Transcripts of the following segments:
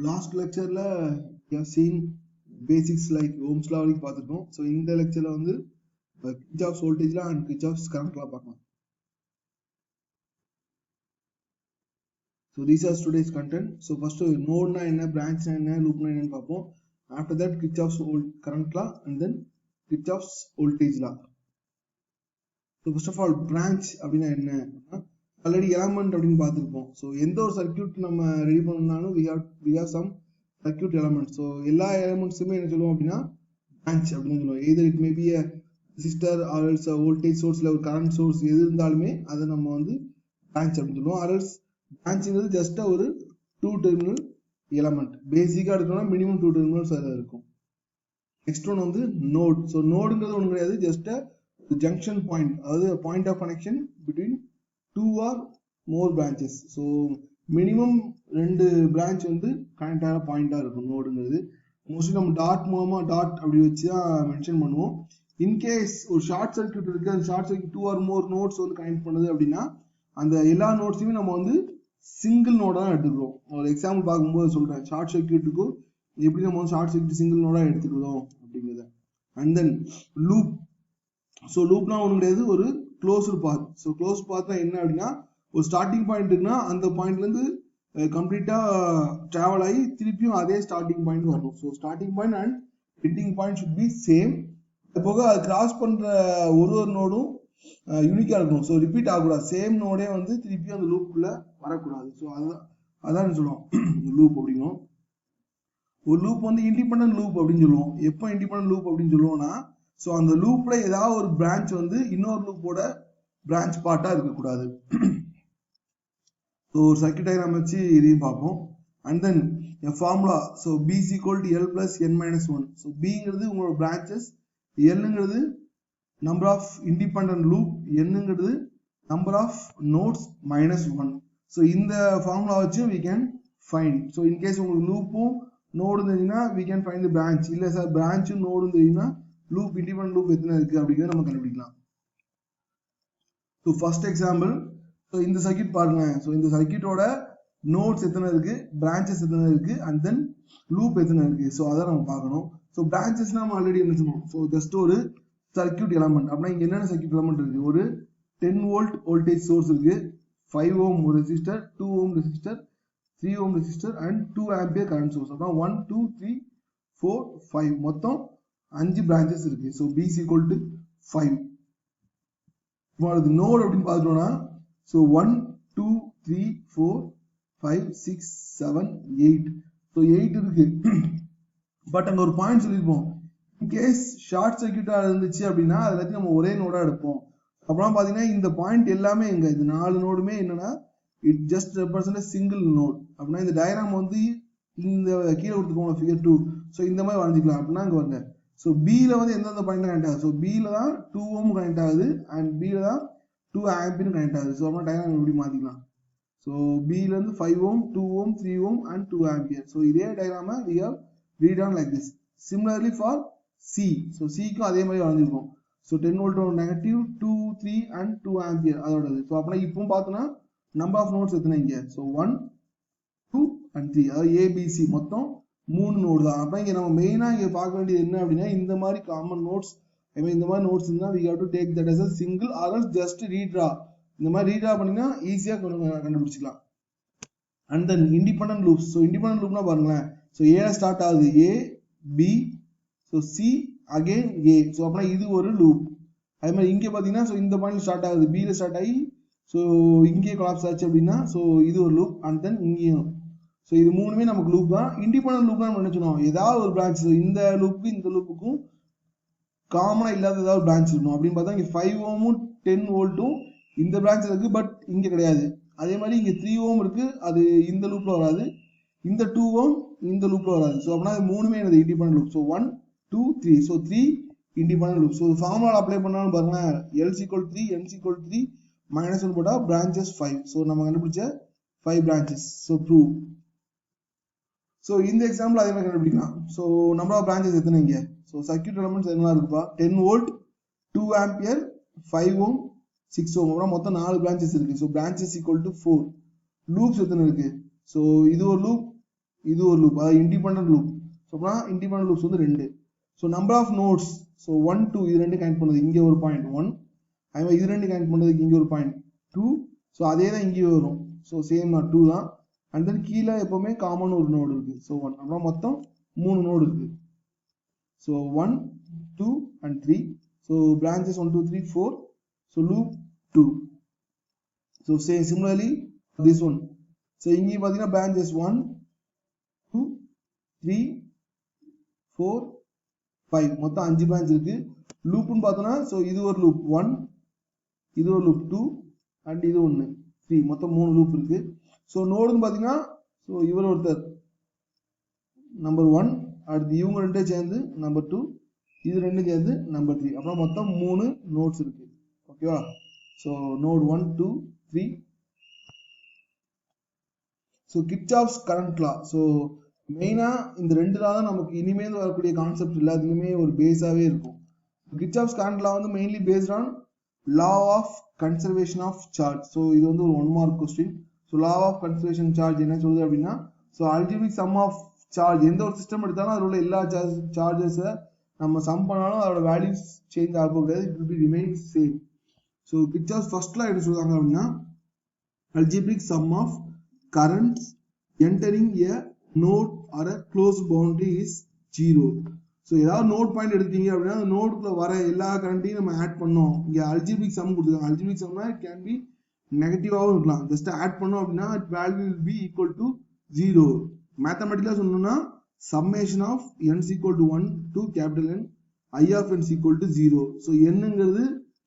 last lecture la you have seen basics like Ohm's law வரைக்கும் பார்த்திருக்கோம். So இந்த lectureல வந்து Kirchhoff's voltage law and Kirchhoff's current law பார்க்கலாம். So these are today's content. So first node na enna, branch na enna, loop na enna பார்ப்போம். After that Kirchhoff's current law and then Kirchhoff's voltage law. So first of all branch அப்படினா என்ன? Already element அப்படின்னு பார்த்துருப்போம். So எந்த ஒரு circuit நம்ம ready பண்ணணும்னாலும் we have some circuit elements. So எல்லா எலமெண்ட்ஸுமே என்ன சொல்லுவோம் அப்படின்னா பிரான்ச் அப்படின்னு சொல்லுவோம். Either it may be a resistor or else a voltage source இல்லை ஒரு கரண்ட் சோர்ஸ் எது இருந்தாலுமே அதை நம்ம வந்து பிரான்ச் அப்படின்னு சொல்லுவோம். or else பிரான்ச்ங்கிறது ஜஸ்ட் ஒரு 2 டெர்மினல் எலமெண்ட். பேசிக்காக எடுக்கணும்னா மினிமம் 2 டெர்மினல்ஸ் அதில் இருக்கும். நெக்ஸ்ட் ஒன் வந்து நோட். ஸோ நோடுங்கிறது ஒன்றும் கிடையாது, ஜஸ்ட் ஜங்ஷன் பாயிண்ட், அதாவது point of connection between 2 or more branches. So minimum 2 branch வந்து கனெக்ட் ஆகிற பாயிண்டா இருக்கும் நோடுங்கிறது. மோஸ்ட்லி நம்ம டாட் மூலமா டாட் அப்படி வச்சு தான் மென்ஷன் பண்ணுவோம். இன்கேஸ் ஒரு ஷார்ட் சர்க்யூட் இருக்கு, அந்த short circuit 2 or more notes வந்து கனெக்ட் பண்ணுது அப்படின்னா அந்த எல்லா நோட்ஸையுமே நம்ம வந்து சிங்கிள் நோடா தான் எடுத்துக்கிறோம். ஒரு எக்ஸாம்பிள் பார்க்கும்போது சொல்றேன், ஷார்ட் சர்க்யூட்டுக்கு எப்படி நம்ம வந்து ஷார்ட் சர்க்யூட் சிங்கிள் நோடா எடுத்துக்கிறோம் அப்படிங்கிறத. And then loop. ஸோ லூப்லாம் ஒன்றும் கிடையாது, ஒரு க்ளோஸ்டு பாத். ஸோ க்ளோஸ் பாத்னா என்ன அப்படின்னா ஒரு ஸ்டார்டிங் பாயிண்ட் இருக்குன்னா அந்த பாயிண்ட்லேருந்து கம்ப்ளீட்டாக ட்ராவல் ஆகி திருப்பியும் அதே ஸ்டார்டிங் பாயிண்ட் வரணும். So starting point and ending point should be same. அது போக அது கிராஸ் பண்ணுற ஒரு நோடும் யூனிக்காக இருக்கணும். ஸோ ரிப்பீட் ஆகக்கூடாது, சேம் நோடே வந்து திருப்பியும் அந்த லூப்புக்குள்ளே வரக்கூடாது. ஸோ அதான் சொல்லுவோம் லூப் அப்படிங்கும். ஒரு லூப் வந்து இண்டிபெண்டன்ட் லூப் அப்படின்னு சொல்லுவோம். எப்போ இண்டிபெண்டன்ட் லூப் அப்படின்னு சொல்லுவோம்னா ஸோ அந்த லூப்ல ஏதாவது ஒரு பிரான்ச் வந்து இன்னொரு லூப்போட பிரான்ச் பார்ட்டா இருக்கக்கூடாது. ஸோ ஒரு சர்க்யூட் டயக்ராம் வச்சு இதையும் பார்ப்போம். And then formula. So B is equal to L plus N minus 1. So Bங்கிறது உங்களோட பிரான்ச்சஸ், Lங்கிறது நம்பர் ஆஃப் இண்டிபெண்டன்ட் லூப், Nங்கிறது number of nodes minus 1. So இந்த ஃபார்முலா வச்சு we can find. So in case உங்களுக்கு லூப்பும் நோடு இருந்ததுன்னா we can find the branch. இல்லை சார் பிரான்ச்சும் நோடு இருந்ததுன்னா லூப் இண்டிபெண்டன்ட் லூப் எத்தனை இருக்கு அப்படிங்கிறத நம்ம கண்டுபிடிக்கலாம். So first example. ஸோ இந்த சர்க்யூட் பாருங்க. ஸோ இந்த சர்க்யூட்டோட நோட்ஸ் எத்தனை இருக்கு, பிரான்ச்சஸ் எத்தனை இருக்கு, அண்ட் தென் லூப் எத்தனை இருக்கு. ஸோ அதை நம்ம பார்க்கணும். ஸோ பிரான்ச்சஸ் நம்ம ஆல்ரெடி என்ன சொன்னோம். ஸோ ஜஸ்ட் ஒரு சர்க்யூட் எலமெண்ட் அப்படின்னா இங்க என்னென்ன சர்க்யூட் எலமெண்ட் இருக்கு, ஒரு 10 வோல்ட் வோல்டேஜ் சோர்ஸ் இருக்கு, 5 ohm resistor, 2 ohm resistor, 3 ohm resistor and 2 ampere current source. அப்புறம் 1 2 3 4 5 மொத்தம் 5 பிரான்ச்சஸ் இருக்கு. So B is equal to 5. Node அப்படின்னு பார்த்துட்டோம்னா ஸோ 1 2 3 4 5 6 7 8. ஸோ 8 இருக்கு. பட் அங்க ஒரு பாயிண்ட் சொல்லியிருப்போம், இன்கேஸ் ஷார்ட் சர்க்யூட்டா இருந்துச்சு அப்படின்னா அது எல்லாத்தையும் நம்ம ஒரே நோடா எடுப்போம். அப்புறம் பாத்தீங்கன்னா இந்த பாயிண்ட் எல்லாமே எங்க இது 4 நோடுமே என்னன்னா it just represent single note. அப்படின்னா இந்த டயக்ராம் வந்து இந்த கீழே கொடுத்துருக்கோம் ஃபிகர் 2. ஸோ இந்த மாதிரி வரைஞ்சிக்கலாம். அப்படின்னா இங்க வருங்க. ஸோ பியில் வந்து எந்தெந்த பாயிண்ட் கனெக்ட் ஆகுது. ஸோ பியில் தான் 2 ஓம் கனெக்ட் ஆகுது அண்ட் பியில் தான் 2 ஆம்பியர் கனெக்ட் ஆகுது. ஸோ அப்புறம் டயக்ராம் எப்படி மாற்றிக்கலாம். ஸோ பியிலேருந்து 5 ohm 2 ohm 3 ohm and 2 ampere. So இதே டயக்ராமை we have read on like this. Similarly for C. So சிக்கும் அதே மாதிரி வரைஞ்சிருக்கோம். So 10 volt negative 2 3 and 2 ampere அதோடது. ஸோ அப்படின்னா இப்போ பார்த்தோன்னா நம்பர் ஆஃப் நோட்ஸ் எத்தனை இங்கே. ஸோ 1 2 and 3 அதாவது ABC மொத்தம் 3 நோடு தான். அப்ப இங்க நம்ம மெயினா இங்க பார்க்க வேண்டியது என்ன அப்படின்னா இந்த மாதிரி காமன் நோட்ஸ், இந்த மாதிரி நோட்ஸ் இருந்தா we have to take that as a single or else just redraw. இந்த மாதிரி ரீட்ரா பண்ணினா ஈஸியா கண்டுபிடிச்சிக்கலாம். And then independent loops. So independent லூப்னா பாருங்களேன். ஸோ ஏ ஸ்டார்ட் ஆகுது, A B, so C again A. So அப்படின்னா இது ஒரு லூப். அதே மாதிரி இங்கே பார்த்தீங்கன்னா ஸோ இந்த பாயிண்ட் ஸ்டார்ட் ஆகுது, B ல ஸ்டார்ட் ஆகி ஸோ இங்கே கொலாப்ஸ் ஆச்சு அப்படின்னா ஸோ இது ஒரு லூப். அண்ட் தென் இங்கேயும் ஸோ இது மூணுமே நமக்கு லூப் தான். இண்டிபெண்டன்ட் லூப் தான் நம்ம நினைச்சோம் ஏதாவது ஒரு பிரான்ச் இந்த லூப்புக்கு இந்த லூப்புக்கும் காமனா இல்லாத ஏதாவது பிரான்ச் இருக்கணும். அப்படின்னு பார்த்தா இங்க 5 ஓமும் 10 வோல்ட்டும் இந்த பிரான்ச் இருக்கு, பட் இங்க கிடையாது. அதே மாதிரி இங்க 3 ஓம் இருக்கு, அது இந்த லூப்ல வராது. இந்த 2 ஓம் இந்த லூப்ல வராது. ஸோ அப்படின்னா இது மூணுமே என்னது independent loop. So 1 2 3. So 3 independent loop. So formula apply பண்ணாலும் பாருங்க, L is equal to 3 N is equal to 3 minus 1 போட்டா பிரான்ச்சஸ் 5. ஸோ நம்ம கண்டுபிடிச்ச 5 பிரான்ச்சஸ். So prove. ஸோ இந்த எக்ஸாம்பிள் அதே மாதிரி கண்டுபிடிக்கலாம். ஸோ நம்பர் ஆஃப் பிரான்ச்சஸ் எத்தனை இங்கே. ஸோ சர்க்யூட் எலமெண்ட்ஸ் என்ன இருக்குப்பா, 10 வோல்ட் 2 ஆம்பியர் 5 ஓம் 6 ஓம். அப்புறம் மொத்தம் 4 பிரான்ச்சஸ் இருக்கு. So branches equal to 4. Loops எத்தனை இருக்கு. ஸோ இது ஒரு லூப், இது ஒரு லூப், அதாவது இண்டிபெண்டன்ட் லூப். ஸோ அப்படின்னா இண்டிபெண்டன்ட் லூப்ஸ் வந்து 2. So number of nodes, so 1 2 இது 2 கனெக்ட் பண்ணுறது இங்கே ஒரு பாயிண்ட் 1, அதே மாதிரி இது 2 கனெக்ட் பண்ணுறதுக்கு இங்கே ஒரு பாயிண்ட் 2. ஸோ அதே தான் இங்கேயும் வரும். ஸோ சேம் தான் 2 தான். அண்ட் தென் கீழே எப்பவுமே காமன் ஒரு நோடு இருக்கு. ஸோ 1 அப்புறம் மொத்தம் 3 நோடு இருக்கு. So 1 2 and 3. So branches 1 2 3 4. So loop 2. So similarly this one. So இங்கே பார்த்தீங்கன்னா branches 1 2 3 4 5 மொத்தம் 5 பிரான்ச் இருக்கு. லூப்னு பார்த்தோம்னா ஸோ இது ஒரு லூப் 1, இது ஒரு லூப் 2 அண்ட் இது 1 3, மொத்தம் 3 லூப் இருக்கு. ஸோ நோடுன்னு பார்த்தீங்கன்னா ஸோ இவர் ஒருத்தர் நம்பர் 1, அடுத்து இவங்க 2 சேர்ந்து நம்பர் 2, இது 2 சேர்ந்து நம்பர் 3, அப்புறம் மொத்தம் 3 நோட்ஸ் இருக்கு. ஓகேவா? So node 1 2 3. So Kirchhoff's current law. So மெயினா இந்த 2 லா தான் நமக்கு இனிமேல் வரக்கூடிய கான்செப்ட் எல்லாத்துக்குமே ஒரு பேஸாவே இருக்கும். கிர்ச்சாஃப்ஸ் கரண்ட் லா வந்து mainly based on law of conservation of charge. So இது வந்து ஒரு 1 mark question. So law of conservation charge என்ன சொல்லுது அப்படின்னா, so algebraic sum of charge, எந்த ஒரு சிஸ்டம் எடுத்தாலும் அதில் உள்ள எல்லா சார்ஜஸை நம்ம சம் பண்ணாலும் அதோட வேல்யூஸ் சேஞ்ச் ஆக கூடாது, it will B remain same. So Kirchhoff's first லா என்ன சொல்றாங்க அப்படின்னா, algebraic sum of currents entering a node or a closed boundary is 0. So ஏதாவது நோட் பாயிண்ட் எடுத்தீங்க அப்படின்னா அந்த நோடுக்குள்ள வர எல்லா கரண்ட்டையும் நம்ம ஆட் பண்ணோம். இங்கே அல்ஜிபிரிக் சம் கொடுத்துருக்காங்க. அல்ஜிபிரிக் சம்னா இட் கேன் பி நெகட்டிவாகவும் இருக்கலாம். ஜஸ்ட் ஆட் பண்ணோம் அப்படின்னா it value will be equal to 0. மேத்தமெட்டிக்கலாக சொன்னோம்னா summation of n is equal to 1 to capital N, I of n is equal to 0. So என்னங்கிறது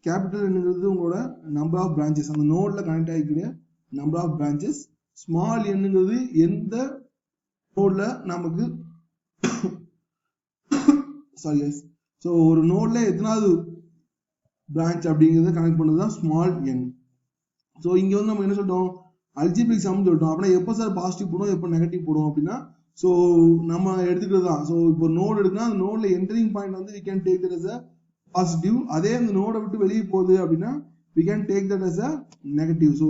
capital என்னங்கிறது உங்களோட number of branches, அந்த நோட்ல connect ஆகிக்கூடிய நம்பர் ஆஃப் பிரான்ச்சஸ். ஸ்மால் என்னங்கிறது எந்த நோட்ல நமக்கு சாரி ஸோ ஒரு நோட்ல எத்தனாவது பிரான்ச் அப்படிங்கிறத கனெக்ட் பண்ணது தான் ஸ்மால் என். ஸோ இங்க வந்து நம்ம என்ன சொல்லிட்டோம், அல்ஜிபிரிக் சம் சொல்லிட்டோம். அப்படின்னா எப்போ சார் பாசிட்டிவ் போடும் எப்போ நெகட்டிவ் போடும் அப்படின்னா, ஸோ நம்ம எடுத்துக்கிறது தான். ஸோ இப்போ நோட் எடுக்கணும், அந்த நோட்ல என்டரிங் பாயிண்ட் வந்து we can take that as a positive. அதே அந்த நோட விட்டு வெளியே போகுது அப்படின்னா we can take that as a negative. So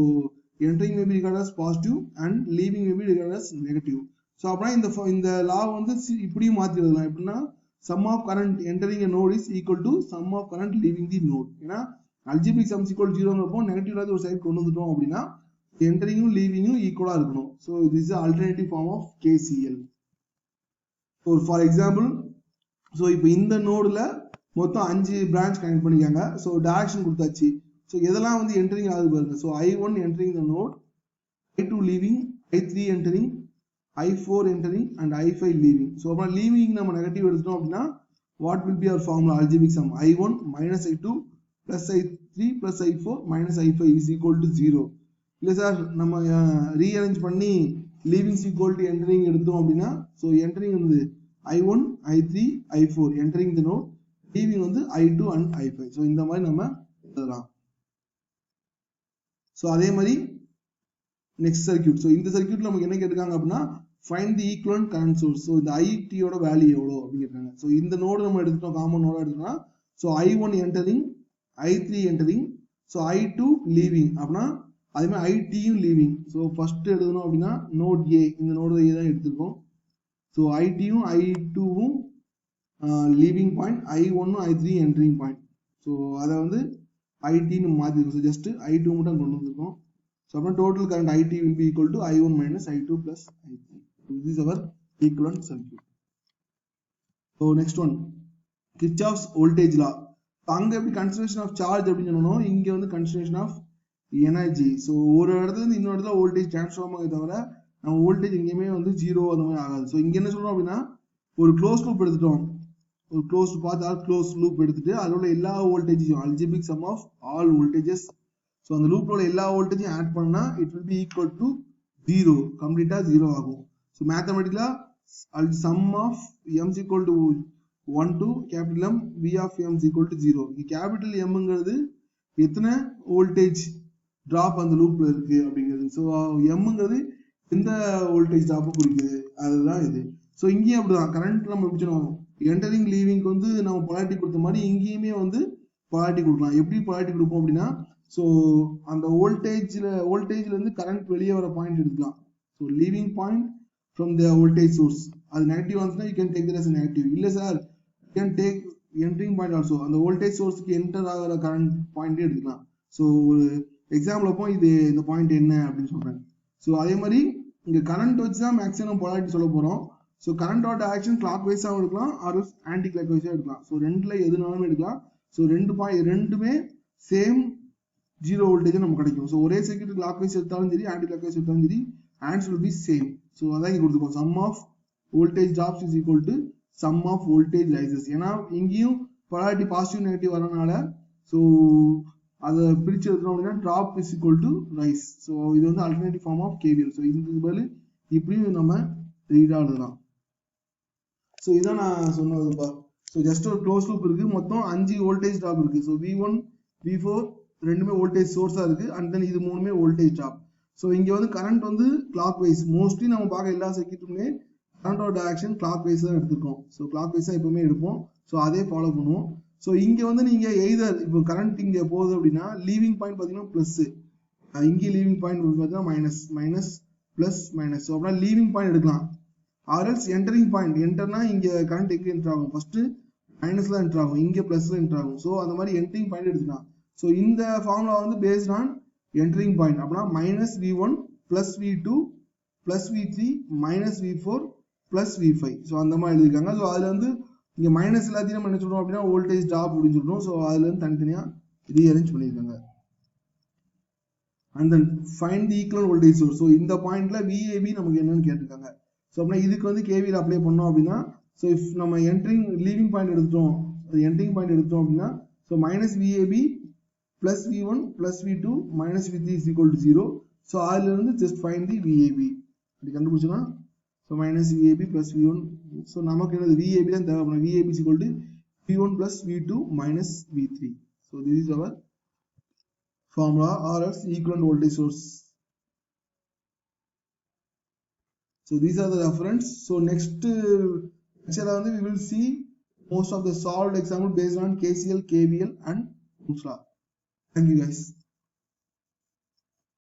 entering may be regarded as positive and leaving may be regarded as negative. So அப்படின்னா இந்த லா வந்து இப்படியும் மாற்றி எழுதலாம். எப்படின்னா sum of current entering a node is equal to sum of current leaving the node. ஏன்னா algebraic sum is equal to 0ங்கிறப்போ நெகட்டிவ்ல ஒரு side கொண்டு வந்துட்டோம் அப்படின்னா என்டரிங்கும் லீவிங்கும் ஈக்குவலா இருக்கணும். So this is alternative form of KCL. So for example, so இப்போ இந்த நோடுல மொத்தம் 5 பிரான்ச் கனெக்ட் பண்ணிக்காங்க. ஸோ டைரக்ஷன் கொடுத்தாச்சு. ஸோ எதெல்லாம் வந்து என்டரிங் ஆகுது பாருங்க. So I1 entering the node, I2 leaving, I3 entering, I4 entering and I5 leaving. So அப்புறம் லீவிங் நம்ம நெகட்டிவ் எடுத்துட்டோம் அப்படின்னா what will be our formula? Algebraic sum I1 minus I2 plus I3 plus I4 minus I5 is equal to 0. இல்லை sir நம்ம rearrange பண்ணி leaving equal to entering எடுத்தோம் அப்படின்னா, so entering வந்து I1 I3 I4 entering the node, leaving வந்து I2 and I5. So இந்த மாதிரி நம்ம எழுதலாம். ஸோ அதே மாதிரி நெக்ஸ்ட் சர்க்யூட். ஸோ இந்த சர்க்யூட்ல நமக்கு என்ன கேட்டிருக்காங்க அப்படின்னா, ஃபைண்ட் தி ஈக்குவலன்ட் கரண்ட் சோர்ஸ். ஸோ இந்த ஐடியோட வேல்யூ எவ்வளோ அப்படின்னு கேட்டாங்க. ஸோ இந்த நோடு நம்ம எடுத்துட்டோம், காமன் நோட எடுத்தோம்னா so I1 entering, I3 entering, so I2 leaving அப்படின்னா அதே மாதிரி ஐடியும் லீவிங். ஸோ ஃபர்ஸ்ட் எழுதணும் அப்படின்னா நோட் ஏ, இந்த நோடு ஏ தான் எடுத்துருக்கோம். ஸோ ஐடியும் I2வும் லீவிங் பாயிண்ட், I1ம் I3 என்டரிங் பாயிண்ட். ஸோ அதை வந்து ஐடின்னு மாற்றிருக்கோம். ஸோ ஜஸ்ட் I2 மட்டும் கொண்டு வந்திருக்கோம். So total current IT will be equal to I1 minus I2 plus I3. So this is our equivalent circuit. So next one, Kirchhoff's voltage law. அங்க எப்படி conservation of charge அப்படின்னு சொன்னோம், இங்க வந்து conservation of energy. So ஒரு இடத்துல இருந்து இன்னொரு இடத்துல வோல்டேஜ் டிரான்ஸ்ஃபார்ம் ஆகுது தவிர நம்ம வோல்டேஜ் எங்கேயுமே வந்து 0 அந்த மாதிரி ஆகாது. ஸோ இங்க என்ன சொல்றோம் அப்படின்னா, ஒரு க்ளோஸ் லூப் எடுத்துட்டோம், ஒரு க்ளோஸ் பார்த்தா க்ளோஸ் லூப் எடுத்துட்டு அதோட எல்லா வோல்டேஜையும் algebraic sum of all voltages. So அந்த லூப்ல எல்லா வோல்டேஜும் ஆட் பண்ணா it will be equal to 0, கம்ப்ளீட்டா 0 ஆகும். ஸோ மேத்தமெட்டிக்கலா sum of m is equal to 1 to capital M, V of m is equal to 0. இங்க கேபிட்டல் எம்ங்கிறது எத்தனை வோல்டேஜ் டிராப் அந்த லூப்ல இருக்கு அப்படிங்கிறது. ஸோ எம்ங்கிறது எந்த வோல்டேஜ் டிராப் குறிக்குது, அதுதான் இது. ஸோ இங்கேயும் அப்படிதான் கரண்ட் நம்ம எப்படி சொன்னோம், என்டரிங் லீவிங்க்கு வந்து நம்ம பொலாரிட்டி கொடுத்த மாதிரி இங்கேயுமே வந்து பொலாரிட்டி கொடுக்கலாம். எப்படி பொலாரிட்டி கொடுப்போம் அப்படின்னா, ஸோ அந்த வோல்டேஜ்ல இருந்து கரண்ட் வெளியே வர பாயிண்ட் எடுக்கலாம். So leaving point from the voltage source. அது நெகட்டிவ் வந்துச்சுன்னா you can take that as a negative. இல்ல sir you can take entering point also. அந்த voltage source க்கு enter ஆகிற current point எடுத்துக்கலாம். ஸோ ஒரு எக்ஸாம்பிள் அப்போ இது இந்த பாயிண்ட் என்ன அப்படின்னு சொல்றேன். ஸோ அதே மாதிரி இங்க கரண்ட் வச்சு தான் மேக்ஸிமம் போலாரிட்டி சொல்ல போறோம். ஸோ கரண்டோட ஆக்ஷன் கிளாக் வைஸாகவும் எடுக்கலாம் ஆர் ஆன்டி கிளாக் வைஸாக எடுக்கலாம். ஸோ ரெண்டுல எதுனாலும் எடுக்கலாம். ஸோ ரெண்டுமே சேம் ஜீரோ வோல்டேஜ் நமக்கு கிடைக்கும். ஸோ ஒரே சர்க்யூட் கிளாக் வைஸ் எடுத்தாலும் சரி ஆன்டி கிளாக் வைஸ் எடுத்தாலும் சரி answer will be same. So அதான் இங்க கொடுத்துருக்கோம் sum of voltage drops is equal to sum of voltage rises. ஏன்னா இங்கேயும் போலாரிட்டி பாசிட்டிவ் நெகட்டிவ் வரனால ஸோ அதை பிரிச்சு எடுத்தோம் அப்படின்னா drop is equal to rise. So இது வந்து alternative form of KVL. So இதுக்கு பதில் இப்படியும் நம்ம ரீடாக எழுதலாம். ஸோ இதான் நான் சொன்னதுப்பா. ஸோ ஜஸ்ட் ஒரு க்ளோஸ் லூப் இருக்கு. மொத்தம் 5 வோல்டேஜ் ட்ராப் இருக்கு. ஸோ V1 V4 ரெண்டுமே வோல்டேஜ் சோர்ஸா இருக்கு அண்ட் தென் இது மூணுமே வோல்டேஜ் ட்ராப். ஸோ இங்க வந்து கரண்ட் வந்து கிளாக் வைஸ் மோஸ்ட்லி நம்ம பார்க்க எல்லா சர்க்யூட்டுமே கரண்டோட டைரக்ஷன் கிளாக் வைஸ் தான் எடுத்திருக்கோம். ஸோ கிளாக் வைஸ் தான் எப்பவுமே எடுப்போம். ஸோ அதே ஃபாலோ பண்ணுவோம். ஸோ இங்க வந்து நீங்க எய்தர் இப்போ கரண்ட் இங்க போகுது அப்படின்னா லீவிங் பாயிண்ட் பாத்தீங்கன்னா பிளஸ், இங்கே லீவிங் பாயிண்ட் பார்த்தீங்கன்னா minus minus plus minus. So அப்படின்னா லீவிங் பாயிண்ட் எடுக்கலாம். ஆர்எல்ஸ் என்டரிங் பாயிண்ட் என்டர்னா இங்க கரண்ட் எங்க என்டர் ஆகும், ஃபர்ஸ்ட் மைனஸ்ல என்டர் ஆகும், இங்க பிளஸ்ல என்டர் ஆகும். ஸோ அந்த மாதிரி என்டரிங் பாயிண்ட் எடுத்துக்கலாம். ஸோ இந்த ஃபார்முலா வந்து பேஸ்ட் ஆன் என்டரிங் பாயிண்ட். அப்படின்னா minus V1 plus V2 plus V3 minus V4 plus V5. So அந்த மாதிரி எழுதிருக்காங்க. ஸோ அதுல வந்து இங்க மைனஸ் எல்லாத்தையும் நம்ம என்ன சொல்றோம் அப்படின்னா வோல்டேஜ் ட்ராப் அப்படின்னு சொல்றோம். ஸோ அதுல இருந்து தனித்தனியா ரீஅரேஞ்ச் பண்ணிருக்காங்க. And then find the equivalent voltage source. So இந்த பாயிண்ட்ல VAB நமக்கு என்னன்னு கேட்டிருக்காங்க. ஸோ அப்படின்னா இதுக்கு வந்து KVL அப்ளை பண்ணோம் அப்படின்னா ஸோ இஃப் நம்ம என்ட்ரிங் லீவிங் பாயிண்ட் எடுத்துட்டோம் என்ட்ரிங் பாயிண்ட் எடுத்தோம் அப்படின்னா so minus VAB plus V1 plus V2 minus V3 is equal to 0. So அதுல இருந்து ஜஸ்ட் ஃபைண்ட் தி VAB அப்படி கண்டுபிடிச்சோம்னா so minus VAB plus V1. So நமக்கு என்னது VAB தான் தேவைப்படும். VAB is equal to V1 plus V2 minus V3. So this is our formula or else equivalent voltage source. So these are the reference. So next lecture we will see most of the solved example based on KCL, KVL and Ohm's law. Thank you guys.